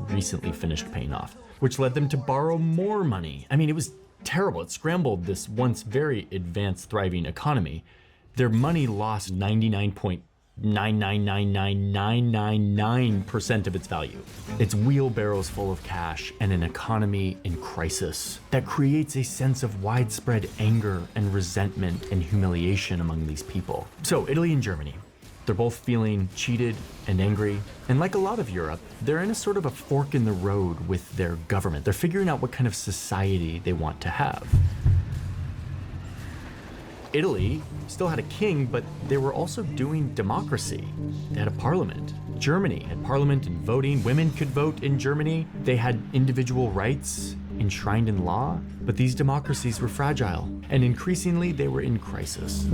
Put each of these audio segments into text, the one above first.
recently finished paying off, which led them to borrow more money. I mean, it was terrible. It scrambled this once very advanced, thriving economy. Their money lost 99.9999999% of its value. It's wheelbarrows full of cash and an economy in crisis that creates a sense of widespread anger and resentment and humiliation among these people. So Italy and Germany, they're both feeling cheated and angry. And like a lot of Europe, they're in a sort of a fork in the road with their government. They're figuring out what kind of society they want to have. Italy still had a king, but they were also doing democracy. They had a parliament. Germany had parliament and voting. Women could vote in Germany. They had individual rights enshrined in law, but these democracies were fragile, and increasingly they were in crisis.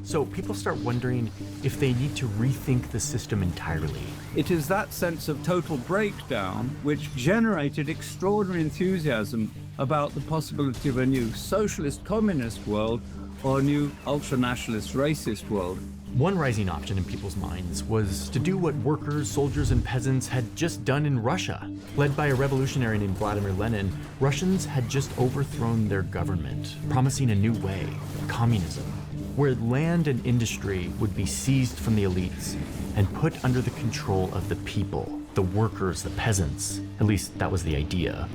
So people start wondering if they need to rethink the system entirely. It is that sense of total breakdown which generated extraordinary enthusiasm about the possibility of a new socialist communist world or a new ultra-nationalist racist world. One rising option in people's minds was to do what workers, soldiers, and peasants had just done in Russia. Led by a revolutionary named Vladimir Lenin, Russians had just overthrown their government, promising a new way, communism, where land and industry would be seized from the elites and put under the control of the people, the workers, the peasants. At least that was the idea.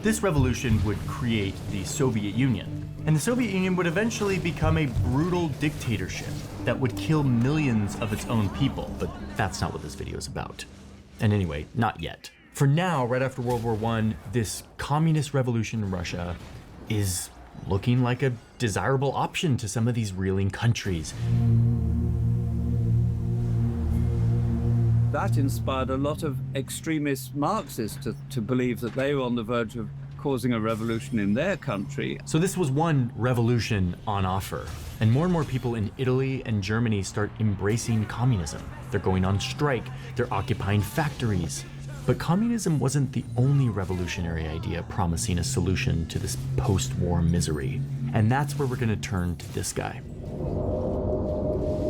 This revolution would create the Soviet Union, and the Soviet Union would eventually become a brutal dictatorship that would kill millions of its own people, but that's not what this video is about. And anyway, not yet. For now, right after World War I, this communist revolution in Russia is looking like a desirable option to some of these reeling countries. That inspired a lot of extremist Marxists to believe that they were on the verge of causing a revolution in their country. So this was one revolution on offer, and more people in Italy and Germany start embracing communism. They're going on strike, they're occupying factories. But communism wasn't the only revolutionary idea promising a solution to this post-war misery. And that's where we're gonna turn to this guy.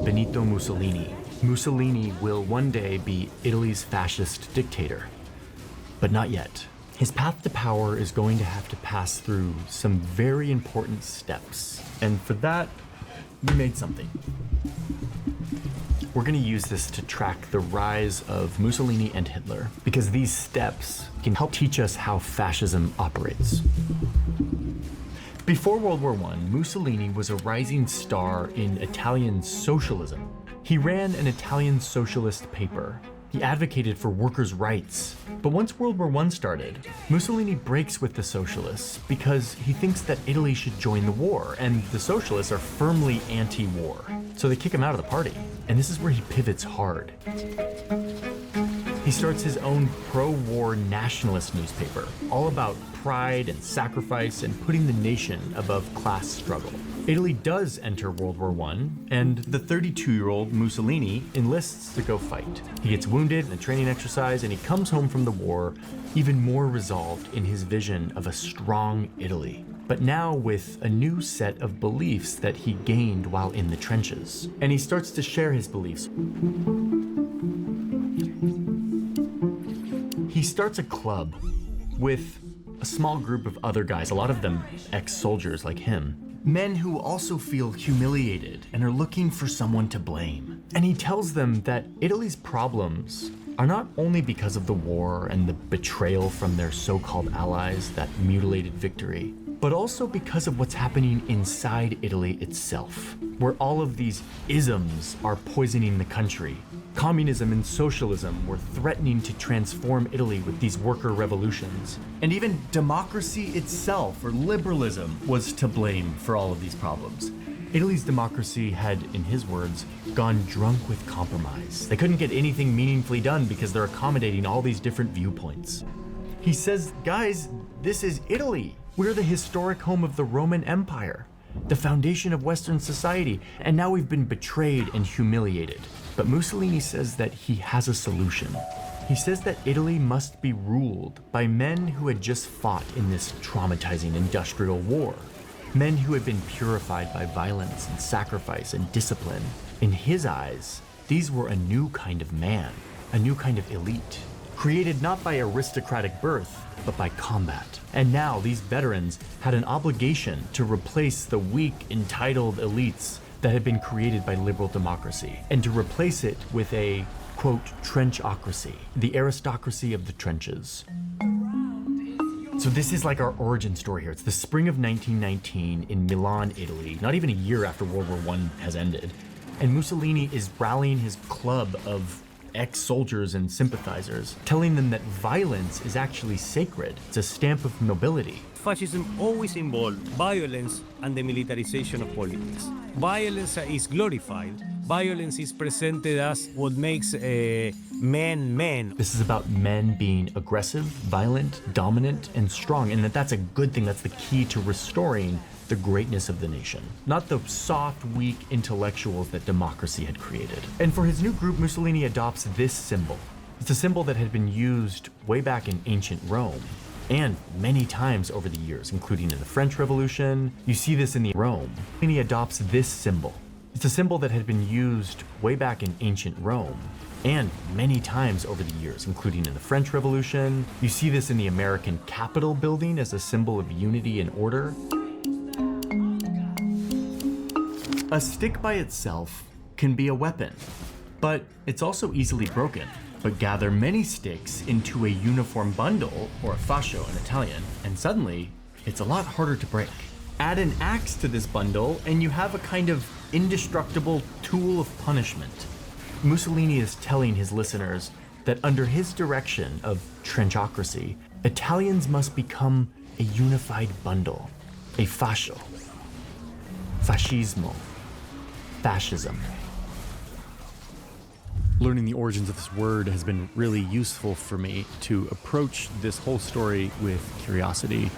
Benito Mussolini. Mussolini will one day be Italy's fascist dictator, but not yet. His path to power is going to have to pass through some very important steps. And for that, we made something. We're gonna use this to track the rise of Mussolini and Hitler, because these steps can help teach us how fascism operates. Before World War I, Mussolini was a rising star in Italian socialism. He ran an Italian socialist paper. He advocated for workers' rights. But once World War I started, Mussolini breaks with the socialists because he thinks that Italy should join the war, and the socialists are firmly anti-war. So they kick him out of the party. And this is where he pivots hard. He starts his own pro-war nationalist newspaper, all about pride and sacrifice and putting the nation above class struggle. Italy does enter World War I, and the 32-year-old Mussolini enlists to go fight. He gets wounded in a training exercise, and he comes home from the war even more resolved in his vision of a strong Italy, but now with a new set of beliefs that he gained while in the trenches. And he starts to share his beliefs. He starts a club with a small group of other guys, a lot of them ex-soldiers like him. Men who also feel humiliated and are looking for someone to blame. And he tells them that Italy's problems are not only because of the war and the betrayal from their so-called allies, that mutilated victory, but also because of what's happening inside Italy itself, where all of these isms are poisoning the country. Communism and socialism were threatening to transform Italy with these worker revolutions. And even democracy itself, or liberalism, was to blame for all of these problems. Italy's democracy had, in his words, gone drunk with compromise. They couldn't get anything meaningfully done because they're accommodating all these different viewpoints. He says, guys, this is Italy. We're the historic home of the Roman Empire, the foundation of Western society, and now we've been betrayed and humiliated. But Mussolini says that he has a solution. He says that Italy must be ruled by men who had just fought in this traumatizing industrial war. Men who had been purified by violence and sacrifice and discipline. In his eyes, these were a new kind of man. a new kind of elite, created not by aristocratic birth, but by combat. And now these veterans had an obligation to replace the weak, entitled elites that had been created by liberal democracy, and to replace it with a, quote, trenchocracy, the aristocracy of the trenches. So this is like our origin story here. It's the spring of 1919 in Milan, Italy, not even a year after World War I has ended. And Mussolini is rallying his club of ex-soldiers and sympathizers, telling them that violence is actually sacred. It's a stamp of nobility. Fascism always involved violence and the militarization of politics. Violence is glorified. Violence is presented as what makes men men. This is about men being aggressive, violent, dominant, and strong, and that's a good thing. That's the key to restoring the greatness of the nation, not the soft, weak intellectuals that democracy had created. And for his new group, Mussolini adopts this symbol. It's a symbol that had been used way back in ancient Rome, and many times over the years, including in the French Revolution. You see this in the Rome. Mussolini adopts this symbol. It's a symbol that had been used way back in ancient Rome, and many times over the years, including in the French Revolution. You see this in the American Capitol building as a symbol of unity and order. A stick by itself can be a weapon, but it's also easily broken. But gather many sticks into a uniform bundle, or a fascio in Italian, and suddenly it's a lot harder to break. Add an axe to this bundle and you have a kind of indestructible tool of punishment. Mussolini is telling his listeners that under his direction of trenchocracy, Italians must become a unified bundle, a fascio, fascismo, fascism. Learning the origins of this word has been really useful for me to approach this whole story with curiosity.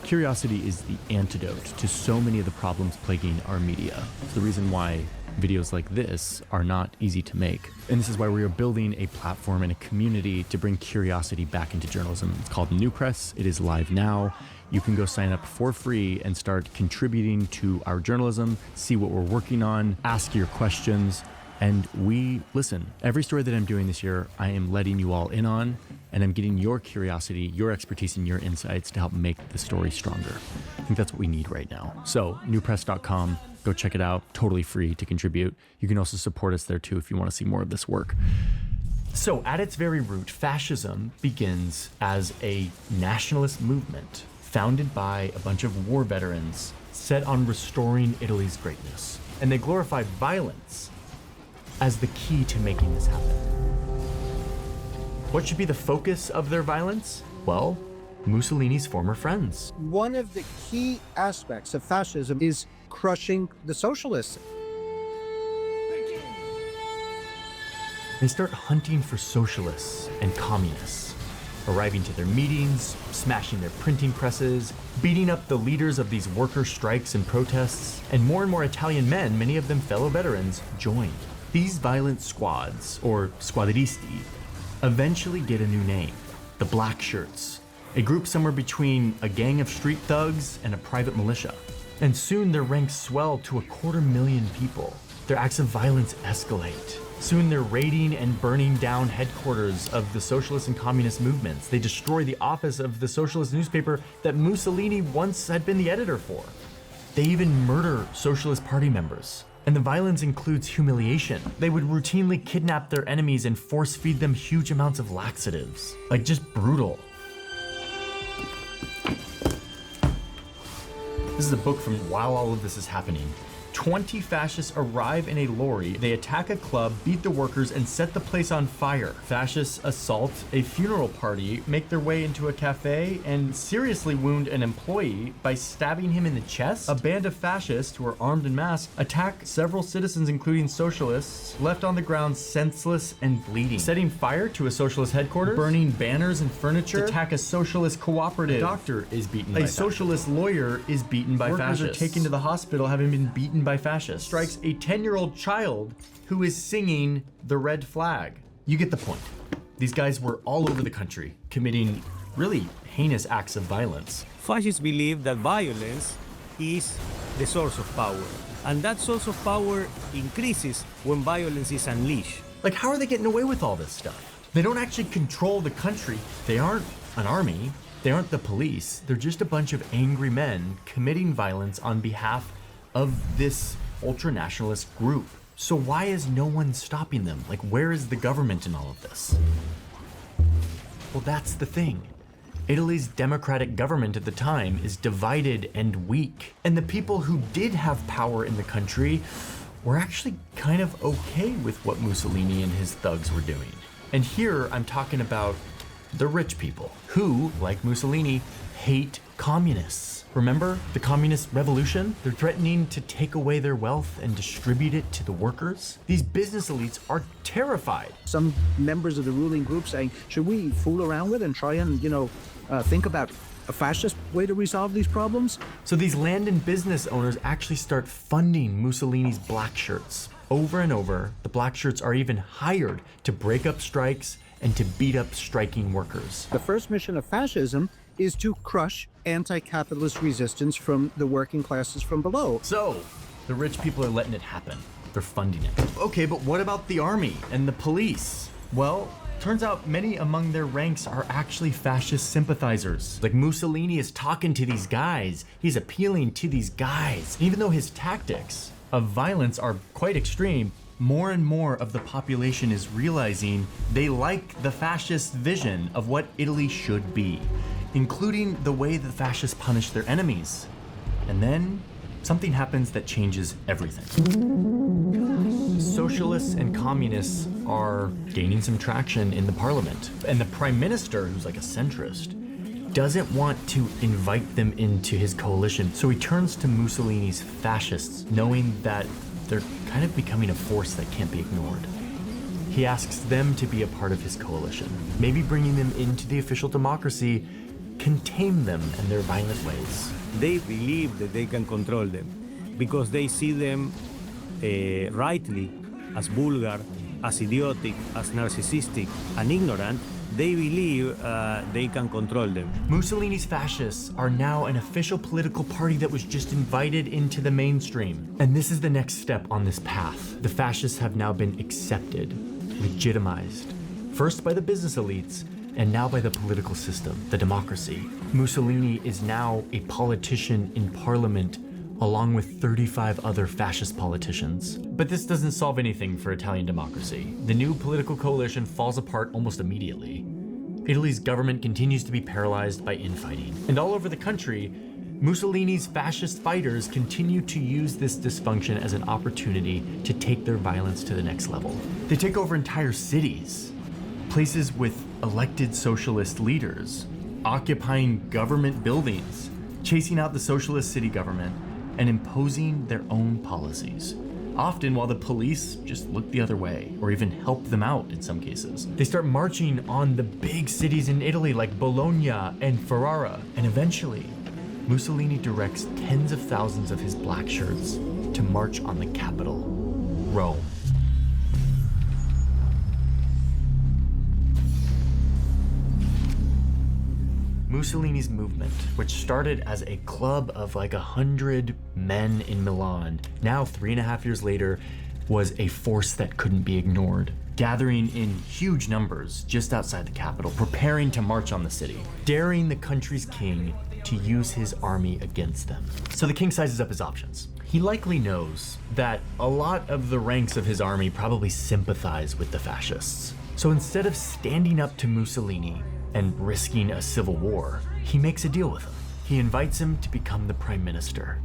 Curiosity is the antidote to so many of the problems plaguing our media. It's the reason why videos like this are not easy to make. And this is why we are building a platform and a community to bring curiosity back into journalism. It's called New Press. It is live now. You can go sign up for free and start contributing to our journalism, see what we're working on, ask your questions, and we listen. Every story that I'm doing this year, I am letting you all in on, and I'm getting your curiosity, your expertise, and your insights to help make the story stronger. I think that's what we need right now. So, newpress.com, go check it out, totally free to contribute. You can also support us there too if you want to see more of this work. So, at its very root, fascism begins as a nationalist movement founded by a bunch of war veterans set on restoring Italy's greatness. And they glorified violence as the key to making this happen. What should be the focus of their violence? Well, Mussolini's former friends. One of the key aspects of fascism is crushing the socialists. They start hunting for socialists and communists, arriving to their meetings, smashing their printing presses, beating up the leaders of these worker strikes and protests, and more Italian men, many of them fellow veterans, joined. These violent squads, or squadristi, eventually get a new name, the Black Shirts, a group somewhere between a gang of street thugs and a private militia. And soon their ranks swell to 250,000 people. Their acts of violence escalate. Soon they're raiding and burning down headquarters of the socialist and communist movements. They destroy the office of the socialist newspaper that Mussolini once had been the editor for. They even murder Socialist Party members. And the violence includes humiliation. They would routinely kidnap their enemies and force feed them huge amounts of laxatives. Like, just brutal. This is a book from while all of this is happening. 20 fascists arrive in a lorry, they attack a club, beat the workers, and set the place on fire. Fascists assault a funeral party, make their way into a cafe, and seriously wound an employee by stabbing him in the chest. A band of fascists, who are armed and masked, attack several citizens, including socialists, left on the ground senseless and bleeding. Setting fire to a socialist headquarters, burning banners and furniture, attack a socialist cooperative. A doctor is beaten by fascists. A socialist lawyer is beaten by fascists. Workers are taken to the hospital having been beaten by fascists. Strikes a 10-year-old child who is singing the red flag. You get the point. These guys were all over the country committing really heinous acts of violence. Fascists believe that violence is the source of power, and that source of power increases when violence is unleashed. Like, how are they getting away with all this stuff? They don't actually control the country. They aren't an army. They aren't the police. They're just a bunch of angry men committing violence on behalf of this ultra-nationalist group. So why is no one stopping them? Like, where is the government in all of this? Well, that's the thing. Italy's democratic government at the time is divided and weak. And the people who did have power in the country were actually kind of okay with what Mussolini and his thugs were doing. And here I'm talking about the rich people who, like Mussolini, hate communists. Remember the communist revolution? They're threatening to take away their wealth and distribute it to the workers. These business elites are terrified. Some members of the ruling group saying, should we fool around with and try and, think about a fascist way to resolve these problems? So these land and business owners actually start funding Mussolini's black shirts. Over and over, the black shirts are even hired to break up strikes and to beat up striking workers. The first mission of fascism is to crush anti-capitalist resistance from the working classes from below. So, the rich people are letting it happen. They're funding it. Okay, but what about the army and the police? Well, turns out many among their ranks are actually fascist sympathizers. Like, Mussolini is talking to these guys. He's appealing to these guys. Even though his tactics of violence are quite extreme, more and more of the population is realizing they like the fascist vision of what Italy should be, including the way the fascists punish their enemies. And then something happens that changes everything. Socialists and communists are gaining some traction in the parliament. And the prime minister, who's like a centrist, doesn't want to invite them into his coalition. So he turns to Mussolini's fascists, knowing that they're kind of becoming a force that can't be ignored. He asks them to be a part of his coalition, maybe bringing them into the official democracy can tame them and their violent ways. They believe that they can control them because they see them rightly as vulgar, as idiotic, as narcissistic and ignorant. They believe they can control them. Mussolini's fascists are now an official political party that was just invited into the mainstream. And this is the next step on this path. The fascists have now been accepted, legitimized, first by the business elites, and now by the political system, the democracy. Mussolini is now a politician in parliament, along with 35 other fascist politicians. But this doesn't solve anything for Italian democracy. The new political coalition falls apart almost immediately. Italy's government continues to be paralyzed by infighting. And all over the country, Mussolini's fascist fighters continue to use this dysfunction as an opportunity to take their violence to the next level. They take over entire cities, places with elected socialist leaders, occupying government buildings, chasing out the socialist city government, and imposing their own policies. Often while the police just look the other way, or even help them out in some cases. They start marching on the big cities in Italy like Bologna and Ferrara, and eventually, Mussolini directs tens of thousands of his black shirts to march on the capital, Rome. Mussolini's movement, which started as a club of like 100 men in Milan, now 3.5 years later, was a force that couldn't be ignored, gathering in huge numbers just outside the capital, preparing to march on the city, daring the country's king to use his army against them. So the king sizes up his options. He likely knows that a lot of the ranks of his army probably sympathize with the fascists. So instead of standing up to Mussolini and risking a civil war, he makes a deal with him. He invites him to become the prime minister.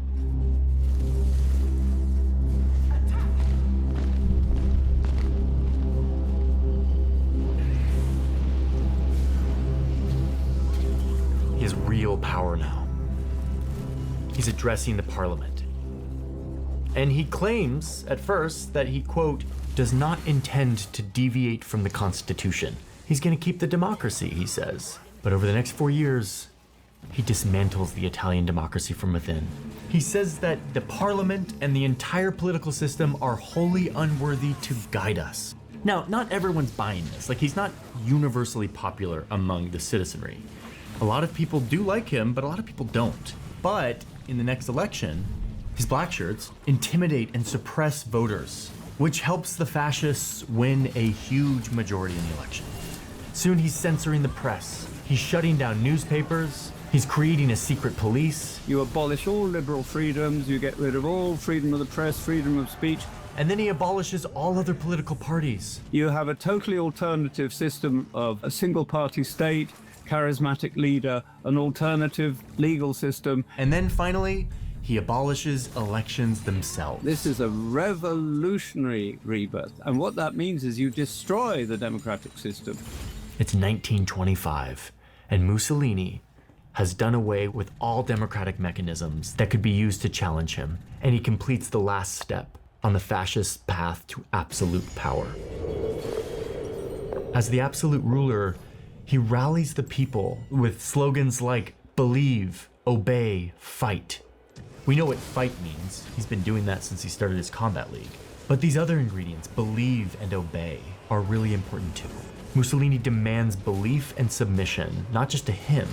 He has real power now. He's addressing the parliament. And he claims, at first, that he, quote, does not intend to deviate from the Constitution. He's gonna keep the democracy, he says. But over the next 4 years, he dismantles the Italian democracy from within. He says that the parliament and the entire political system are wholly unworthy to guide us. Now, not everyone's buying this. Like, he's not universally popular among the citizenry. A lot of people do like him, but a lot of people don't. But in the next election, his black shirts intimidate and suppress voters. which helps the fascists win a huge majority in the election. Soon he's censoring the press, he's shutting down newspapers, he's creating a secret police. You abolish all liberal freedoms, you get rid of all freedom of the press, freedom of speech. And then he abolishes all other political parties. You have a totally alternative system of a single-party state, charismatic leader, an alternative legal system. And then finally, he abolishes elections themselves. This is a revolutionary rebirth. And what that means is you destroy the democratic system. It's 1925, and Mussolini has done away with all democratic mechanisms that could be used to challenge him, and he completes the last step on the fascist path to absolute power. As the absolute ruler, he rallies the people with slogans like believe, obey, fight. We know what fight means. He's been doing that since he started his combat league. But these other ingredients, believe and obey, are really important too. Mussolini demands belief and submission, not just to him,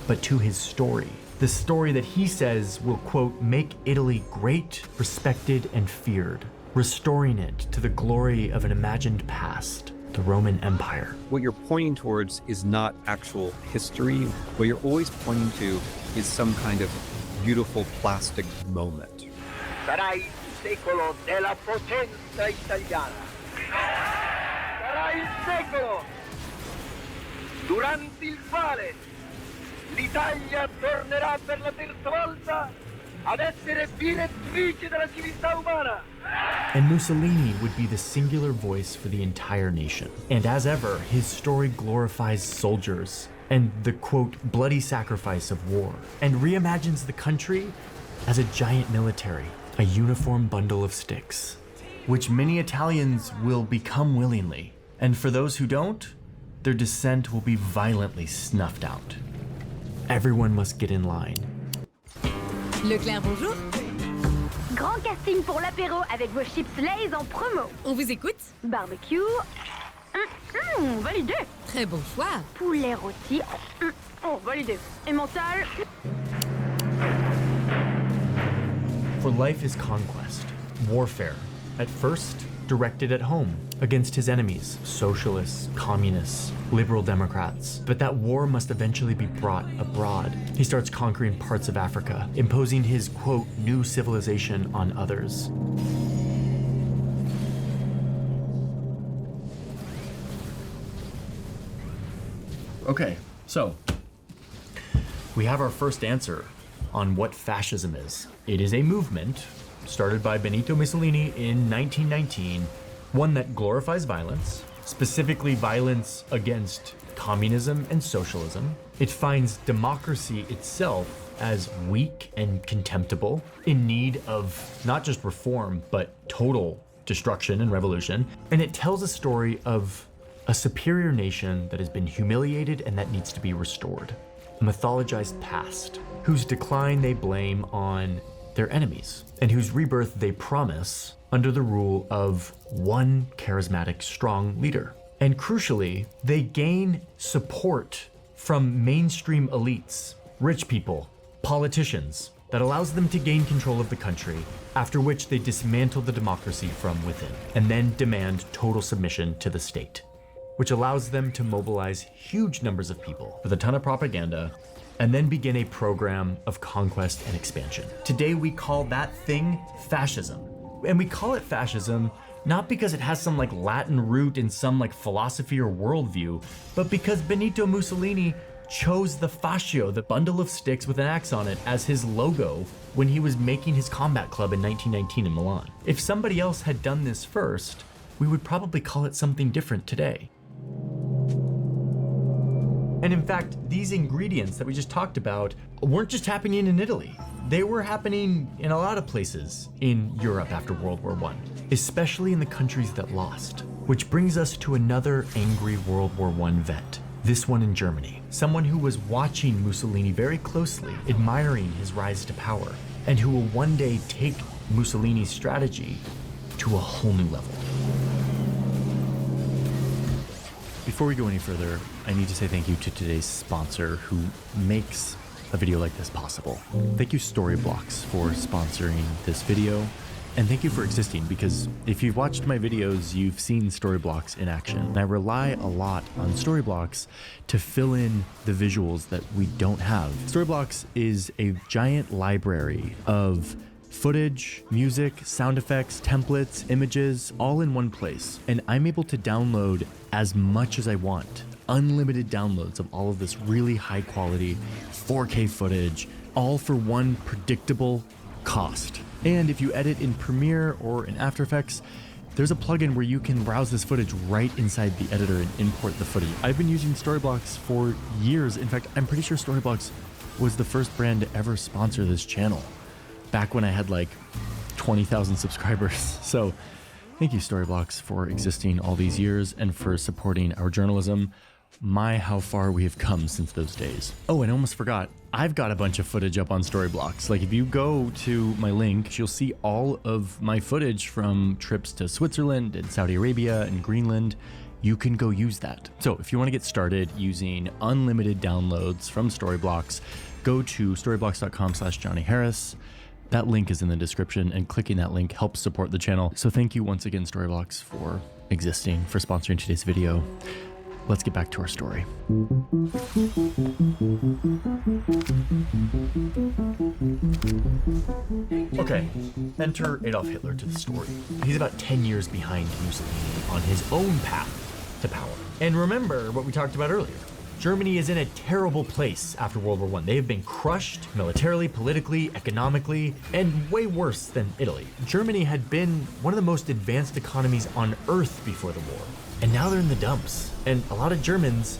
but to his story. The story that he says will, quote, make Italy great, respected, and feared, restoring it to the glory of an imagined past, the Roman Empire. What you're pointing towards is not actual history. What you're always pointing to is some kind of beautiful plastic moment. Sarà il secolo della potenza italiana. Sarà il secolo durante il quale l'Italia tornerà per la terza volta ad essere direttrice della civiltà umana. And Mussolini would be the singular voice for the entire nation. And as ever, his story glorifies soldiers and the, quote, bloody sacrifice of war, and reimagines the country as a giant military, a uniform bundle of sticks, which many Italians will become willingly. And for those who don't, their descent will be violently snuffed out. Everyone must get in line. Leclerc, bonjour. Grand casting pour l'apéro avec vos chips Lay's en promo. On vous écoute? Barbecue. Validé. Très bon choix. Poulet rôti. Oh, validé. Et mental. For life is conquest, warfare, at first directed at home, against his enemies, socialists, communists, liberal Democrats. But that war must eventually be brought abroad. He starts conquering parts of Africa, imposing his, quote, new civilization on others. Okay, so we have our first answer on what fascism is. It is a movement started by Benito Mussolini in 1919, one that glorifies violence, specifically violence against communism and socialism. It finds democracy itself as weak and contemptible, in need of not just reform, but total destruction and revolution. And it tells a story of a superior nation that has been humiliated and that needs to be restored. A mythologized past, whose decline they blame on their enemies, and whose rebirth they promise under the rule of one charismatic, strong leader. And crucially, they gain support from mainstream elites, rich people, politicians, that allows them to gain control of the country, after which they dismantle the democracy from within, and then demand total submission to the state, which allows them to mobilize huge numbers of people with a ton of propaganda, and then begin a program of conquest and expansion. Today we call that thing fascism. And we call it fascism not because it has some like Latin root in some like philosophy or worldview, but because Benito Mussolini chose the fascio, the bundle of sticks with an axe on it, as his logo when he was making his combat club in 1919 in Milan. If somebody else had done this first, we would probably call it something different today. And in fact, these ingredients that we just talked about weren't just happening in Italy. They were happening in a lot of places in Europe after World War I, especially in the countries that lost. Which brings us to another angry World War I vet, this one in Germany. Someone who was watching Mussolini very closely, admiring his rise to power, and who will one day take Mussolini's strategy to a whole new level. Before we go any further, I need to say thank you to today's sponsor who makes a video like this possible. Thank you Storyblocks for sponsoring this video. And thank you for existing, because if you've watched my videos, you've seen Storyblocks in action. And I rely a lot on Storyblocks to fill in the visuals that we don't have. Storyblocks is a giant library of footage, music, sound effects, templates, images, all in one place. And I'm able to download as much as I want. Unlimited downloads of all of this really high quality 4K footage, all for one predictable cost. And if you edit in Premiere or in After Effects, there's a plugin where you can browse this footage right inside the editor and import the footage. I've been using Storyblocks for years. In fact, I'm pretty sure Storyblocks was the first brand to ever sponsor this channel, back when I had like 20,000 subscribers. So thank you, Storyblocks, for existing all these years and for supporting our journalism. My, how far we have come since those days. Oh, and I almost forgot, I've got a bunch of footage up on Storyblocks. Like, if you go to my link, you'll see all of my footage from trips to Switzerland and Saudi Arabia and Greenland. You can go use that. So if you want to get started using unlimited downloads from Storyblocks, go to storyblocks.com/Johnny Harris. That link is in the description, and clicking that link helps support the channel. So thank you once again, Storyblocks, for existing, for sponsoring today's video. Let's get back to our story. Okay, enter Adolf Hitler to the story. He's about 10 years behind Mussolini on his own path to power. And remember what we talked about earlier. Germany is in a terrible place after World War I. They have been crushed militarily, politically, economically, and way worse than Italy. Germany had been one of the most advanced economies on earth before the war. And now they're in the dumps. And a lot of Germans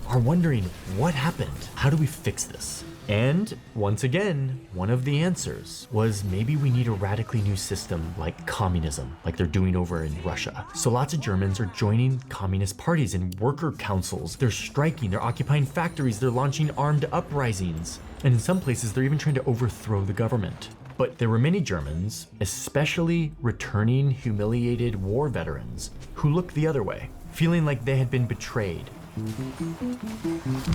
are wondering, what happened? How do we fix this? And once again, one of the answers was maybe we need a radically new system like communism, like they're doing over in Russia. So lots of Germans are joining communist parties and worker councils. They're striking, they're occupying factories, they're launching armed uprisings. And in some places, they're even trying to overthrow the government. But there were many Germans, especially returning humiliated war veterans, who looked the other way, feeling like they had been betrayed.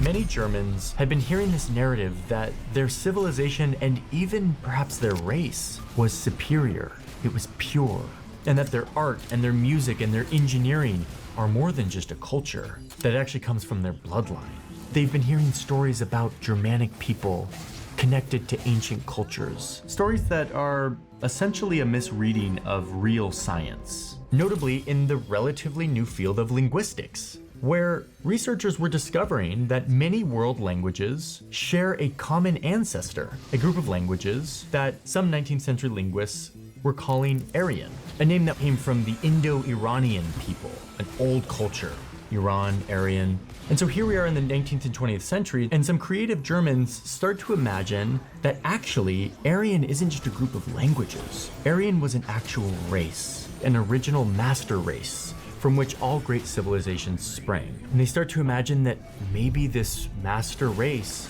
Many Germans had been hearing this narrative that their civilization and even perhaps their race was superior, it was pure, and that their art and their music and their engineering are more than just a culture, that it actually comes from their bloodline. They've been hearing stories about Germanic people connected to ancient cultures, stories that are essentially a misreading of real science, notably in the relatively new field of linguistics, where researchers were discovering that many world languages share a common ancestor, a group of languages that some 19th century linguists were calling Aryan, a name that came from the Indo-Iranian people, an old culture, Iran, Aryan. And so here we are in the 19th and 20th century, and some creative Germans start to imagine that actually Aryan isn't just a group of languages. Aryan was an actual race, an original master race from which all great civilizations sprang. And they start to imagine that maybe this master race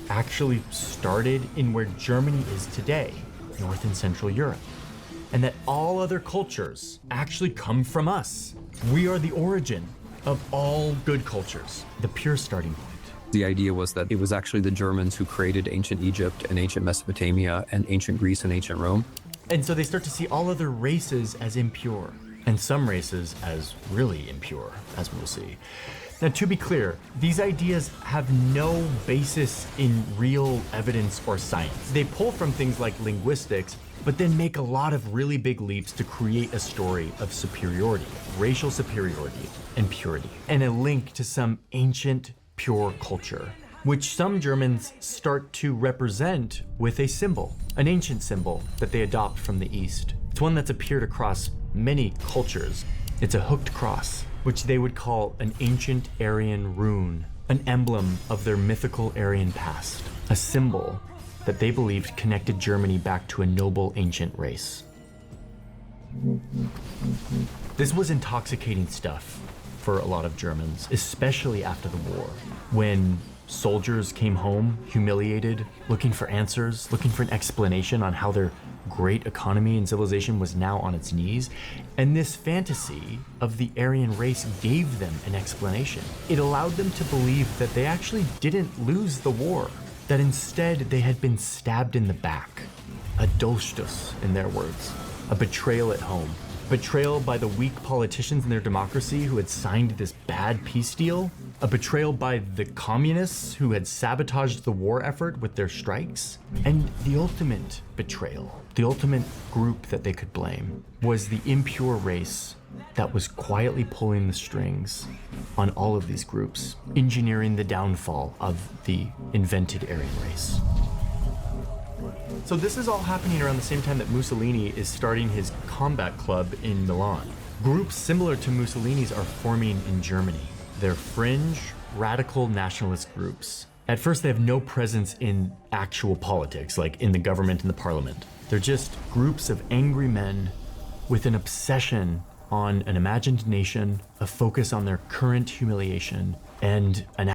actually started in where Germany is today, North and Central Europe, and that all other cultures actually come from us. We are the origin of all good cultures, the pure starting point. The idea was that it was actually the Germans who created ancient Egypt and ancient Mesopotamia and ancient Greece and ancient Rome. And so they start to see all other races as impure, and some races as really impure, as we'll see. Now, to be clear, these ideas have no basis in real evidence or science. They pull from things like linguistics, but then make a lot of really big leaps to create a story of superiority, racial superiority and purity, and a link to some ancient pure culture, which some Germans start to represent with a symbol, an ancient symbol that they adopt from the East. It's one that's appeared across many cultures. It's a hooked cross, which they would call an ancient Aryan rune, an emblem of their mythical Aryan past, a symbol that they believed connected Germany back to a noble ancient race. This was intoxicating stuff for a lot of Germans, especially after the war, when soldiers came home humiliated, looking for answers, looking for an explanation on how their great economy and civilization was now on its knees. And this fantasy of the Aryan race gave them an explanation. It allowed them to believe that they actually didn't lose the war, that instead they had been stabbed in the back, a Dolchstoß in their words, a betrayal at home, betrayal by the weak politicians in their democracy who had signed this bad peace deal, a betrayal by the communists who had sabotaged the war effort with their strikes, and the ultimate betrayal, the ultimate group that they could blame, was the impure race that was quietly pulling the strings on all of these groups, engineering the downfall of the invented Aryan race. So this is all happening around the same time that Mussolini is starting his combat club in Milan. Groups similar to Mussolini's are forming in Germany. They're fringe, radical nationalist groups. At first, they have no presence in actual politics, like in the government and the parliament. They're just groups of angry men with an obsession on an imagined nation, a focus on their current humiliation, and an